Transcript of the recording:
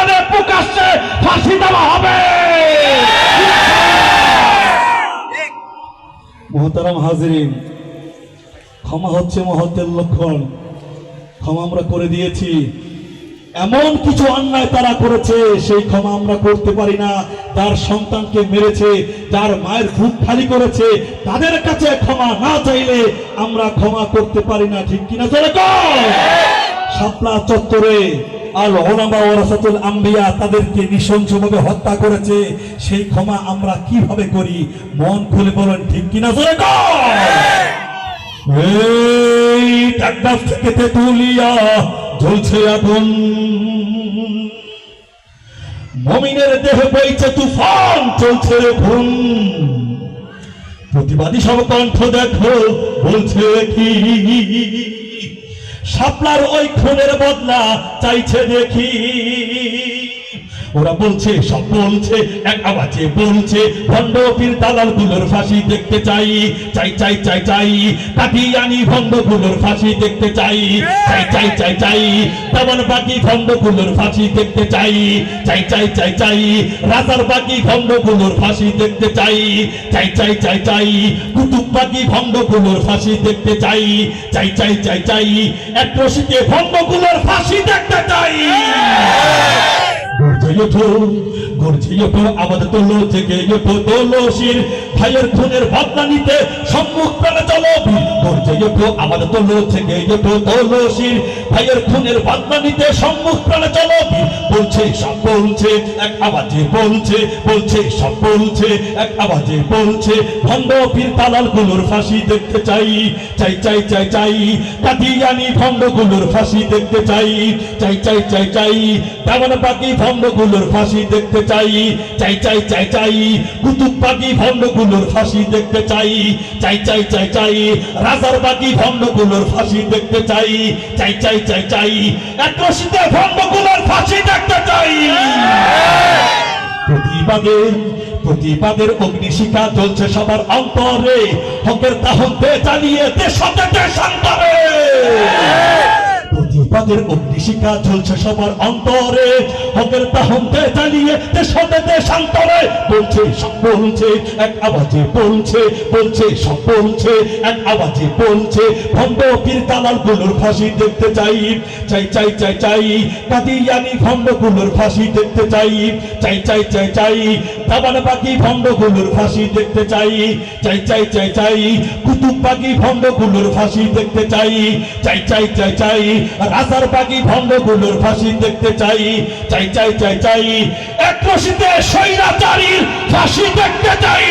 গোপনে প্রকাশ্যে ফাঁসি দেওয়া হবে। মোহতারাম হাজিরিন, ক্ষমা হচ্ছে মহত্বের লক্ষণ। ক্ষমা আমরা করে দিয়েছি। এমন কিছু অন্যায় তারা করেছে, সেই ক্ষমা আমরা করতে পারি না। যার সন্তানকে মেরেছে, যার মায়ের বুক খালি করেছে, তাদের কাছে ক্ষমা না চাইলে আমরা ক্ষমা করতে পারি না। ঠিক কিনা চলে? শাপলা চত্বরে আল উলামা ওয়ারাসাতুল আম্বিয়া তাদেরকে নৃশংসভাবে হত্যা করেছে, সেই ক্ষমা আমরা কিভাবে করি? মন খুলে বলেন, ঠিক কিনা চলে? এই ডাকডাক থেকে তেতুলিয়া জ্বলছে আগুন, মুমিনের দেহে বইছে তুফান, চলছে ঘুম। প্রতিবাদী সব কণ্ঠ দেখো বলছে কি, শাপলার ওই খুনের বদলা চাইছে দেখি। ওরা বলছে, সব বলছে, এক আওয়াজে বলছে, ভণ্ড পীর দালালগুলোর ফাঁসি দেখতে চাই, চাই চাই চাই চাই। কাদিয়ানি ভণ্ডগুলোর ফাঁসি দেখতে চাই, চাই চাই চাই চাই। তেমন বাকি ভণ্ডগুলোর ফাঁসি দেখতে চাই, চাই চাই চাই চাই। রাজার বাকি ভণ্ডগুলোর ফাঁসি দেখতে চাই, চাই চাই চাই চাই। কুতুব বাকি ভণ্ডগুলোর ফাঁসি দেখতে চাই, চাই চাই চাই চাই। এক রশিতে ভণ্ডগুলোর ফাঁসি দেখতে চাই। গর্জে ওঠো, আবাদ তোলো, জেগে ওঠো, তোলো শির। ভাইয়ের খুনের বদলা নিতে সম্মুখ প্রাণে চলো বীর। গর্জে ওঠো, আবাদ তোলো, জেগে ওঠো, তোলো শির। ভাইয়ের খুনের বদলা নিতে সম্মুখ প্রাণে চলো বীর। বলছে সব বলছে, এক আওয়াজে বলছে, বলছে সব বলছে, এক আওয়াজে বলছে। ভণ্ড পীর দালালগুলোর ফাঁসি দেখতে চাই, চাই চাই চাই চাই। কাদিয়ানি ভণ্ডগুলোর ফাঁসি দেখতে চাই, চাই চাই চাই চাই। তেমন বাকি ভণ্ডগুলোর ফাঁসি দেখতে চাই, চাই চাই চাই চাই। কুতুব বাকি ভণ্ডগুলোর ফাঁসি দেখতে চাই, চাই চাই চাই চাই। রাজার বাকি ভণ্ডগুলোর ফাঁসি দেখতে চাই, চাই চাই চাই চাই। এক রশিতে ভণ্ডগুলোর ফাঁসি দেখতে চাই। প্রতিবাদের অগ্নিশিখা চলছে সবার অন্তরে, হকের দাহতে জ্বালিয়ে দেশতে দেশান্তরে। প্রতিবাদের অগ্নিশিখা চলছে সবার অন্তরে, হকের দাহতে জ্বালিয়ে দেশতে দেশান্তরে। বলছে সব বলছে, এক আওয়াজে বলছে, বলছে সব বলছে, এক আওয়াজে বলছে। ভণ্ড পীর দালালগুলোর ফাঁসি দেখতে চাই, চাই চাই চাই চাই। কাদিয়ানি ভণ্ডগুলোর ফাঁসি দেখতে চাই, চাই চাই চাই চাই। তাবান বাকি ভণ্ডগুলোর ফাঁসি দেখতে চাই, চাই চাই চাই চাই। কুতুব বাকি ভণ্ডগুলোর ফাঁসি দেখতে চাই, চাই চাই চাই চাই। রাজার বাকি ভণ্ডগুলোর ফাঁসি দেখতে চাই, চাই চাই চাই চাই। এক রশিতে স্বৈরাচারীর ফাঁসি দেখতে চাই।